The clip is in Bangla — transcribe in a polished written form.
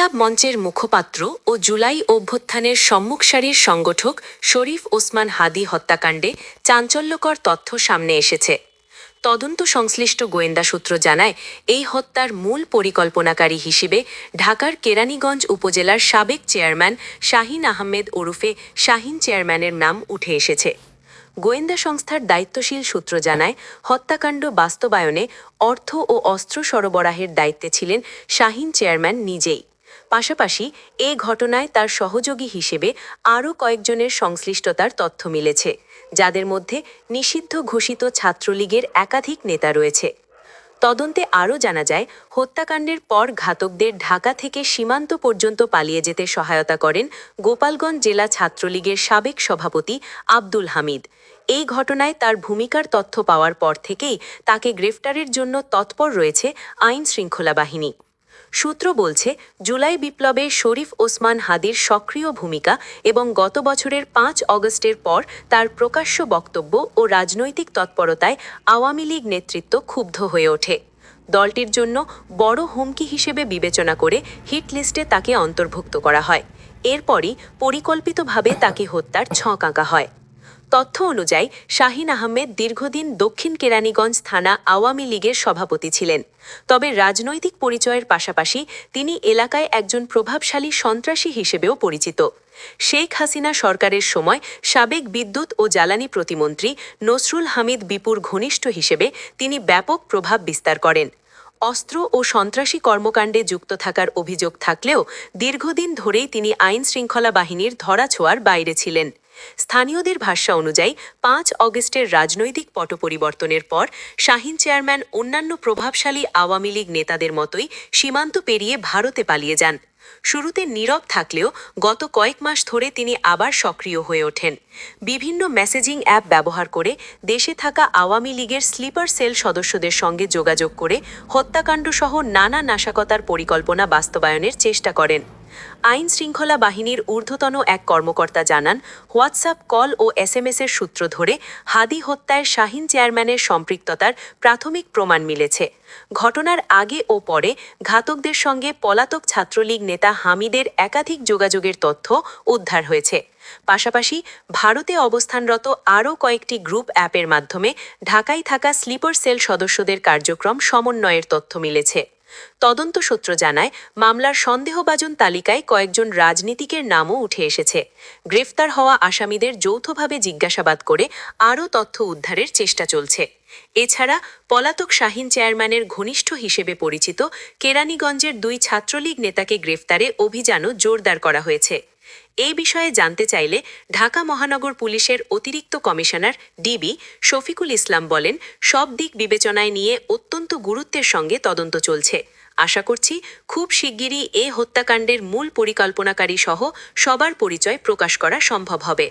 ইনকিলাব মঞ্চের মুখপাত্র ও জুলাই অভ্যুত্থানের সম্মুখসারির সংগঠক শরীফ ওসমান হাদী হত্যাকাণ্ডে চাঞ্চল্যকর তথ্য সামনে এসেছে। তদন্ত সংশ্লিষ্ট গোয়েন্দা সূত্র জানায়, এই হত্যার মূল পরিকল্পনাকারী হিসেবে ঢাকার কেরানীগঞ্জ উপজেলার সাবেক চেয়ারম্যান শাহীন আহমেদ ওরফে শাহীন চেয়ারম্যানের নাম উঠে এসেছে। গোয়েন্দা সংস্থার দায়িত্বশীল সূত্র জানায়, হত্যাকাণ্ড বাস্তবায়নে অর্থ ও অস্ত্র সরবরাহের দায়িত্বে ছিলেন শাহীন চেয়ারম্যান নিজেই। পাশাপাশি এ ঘটনায় তার সহযোগী হিসেবে আরও কয়েকজনের সংশ্লিষ্টতার তথ্য মিলেছে, যাদের মধ্যে নিষিদ্ধ ঘোষিত ছাত্রলীগের একাধিক নেতা রয়েছে। তদন্তে আরও জানা যায়, হত্যাকাণ্ডের পর ঘাতকদের ঢাকা থেকে সীমান্ত পর্যন্ত পালিয়ে যেতে সহায়তা করেন গোপালগঞ্জ জেলা ছাত্রলীগের সাবেক সভাপতি আব্দুল হামিদ। এই ঘটনায় তার ভূমিকার তথ্য পাওয়ার পর থেকেই তাকে গ্রেফতারের জন্য তৎপর রয়েছে আইন শৃঙ্খলা বাহিনী। সূত্র বলছে, জুলাই বিপ্লবে শরীফ ওসমান হাদীর সক্রিয় ভূমিকা এবং গত বছরের ৫ অগস্টের পর তার প্রকাশ্য বক্তব্য ও রাজনৈতিক তৎপরতায় আওয়ামী লীগ নেতৃত্ব ক্ষুব্ধ হয়ে ওঠে। দলটির জন্য বড় হুমকি হিসেবে বিবেচনা করে হিট লিস্টে তাকে অন্তর্ভুক্ত করা হয়। এরপরই পরিকল্পিতভাবে তাকে হত্যার ছক আঁকা হয়। তথ্য অনুযায়ী, শাহীন আহমেদ দীর্ঘদিন দক্ষিণ কেরানীগঞ্জ থানা আওয়ামী লীগের সভাপতি ছিলেন। তবে রাজনৈতিক পরিচয়ের পাশাপাশি তিনি এলাকায় একজন প্রভাবশালী সন্ত্রাসী হিসেবেও পরিচিত। শেখ হাসিনা সরকারের সময় সাবেক বিদ্যুৎ ও জ্বালানি প্রতিমন্ত্রী নসরুল হামিদ বিপুর ঘনিষ্ঠ হিসেবে তিনি ব্যাপক প্রভাব বিস্তার করেন। অস্ত্র ও সন্ত্রাসী কর্মকাণ্ডে যুক্ত থাকার অভিযোগ থাকলেও দীর্ঘদিন ধরেই তিনি আইন শৃঙ্খলা বাহিনীর ধরাছোঁয়ার বাইরে ছিলেন। স্থানীয়দের ভাষ্য অনুযায়ী ৫ অগস্টের রাজনৈতিক পট পরিবর্তনের পর শাহীন চেয়ারম্যান অন্যান্য প্রভাবশালী আওয়ামী লীগ নেতাদের মতোই সীমান্ত পেরিয়ে ভারতে পালিয়ে যান। শুরুতে নীরব থাকলেও গত কয়েক মাস ধরে তিনি আবার সক্রিয় হয়ে ওঠেন। বিভিন্ন মেসেজিং অ্যাপ ব্যবহার করে দেশে থাকা আওয়ামী লীগের স্লিপার সেল সদস্যদের সঙ্গে যোগাযোগ করে হত্যাকাণ্ডসহ নানা নাশকতার পরিকল্পনা বাস্তবায়নের চেষ্টা করেন। আইন শৃঙ্খলা বাহিনীর ঊর্ধ্বতন এক কর্মকর্তা জানান, হোয়াটসঅ্যাপ কল ও এসএমএসের সূত্র ধরে হাদী হত্যায় শাহীন চেয়ারম্যানের সম্পৃক্ততার প্রাথমিক প্রমাণ মিলেছে। ঘটনার আগে ও পরে ঘাতকদের সঙ্গে পলাতক ছাত্রলীগ নেতা হামিদের একাধিক যোগাযোগের তথ্য উদ্ধার হয়েছে। পাশাপাশি ভারতে অবস্থানরত আরও কয়েকটি গ্রুপ অ্যাপের মাধ্যমে ঢাকায় থাকা স্লিপার সেল সদস্যদের কার্যক্রম সমন্বয়ের তথ্য মিলেছে। তদন্ত সূত্র জানায়, মামলার সন্দেহভাজন তালিকায় কয়েকজন রাজনীতিকের নামও উঠে এসেছে। গ্রেফতার হওয়া আসামিদের যৌথভাবে জিজ্ঞাসাবাদ করে আরও তথ্য উদ্ধারের চেষ্টা চলছে। এছাড়া পলাতক শাহীন চেয়ারম্যানের ঘনিষ্ঠ হিসেবে পরিচিত কেরানীগঞ্জের ২ ছাত্রলীগ নেতাকে গ্রেফতারে অভিযানও জোরদার করা হয়েছে। এই বিষয়ে জানতে চাইলে ঢাকা মহানগর পুলিশের অতিরিক্ত কমিশনার ডিবি শফিকুল ইসলাম বলেন, সব দিক বিবেচনায় নিয়ে অত্যন্ত গুরুত্বের সঙ্গে তদন্ত চলছে। আশা করছি খুব শিগগিরই এ হত্যাকাণ্ডের মূল পরিকল্পনাকারী সহ সবার পরিচয় প্রকাশ করা সম্ভব হবে।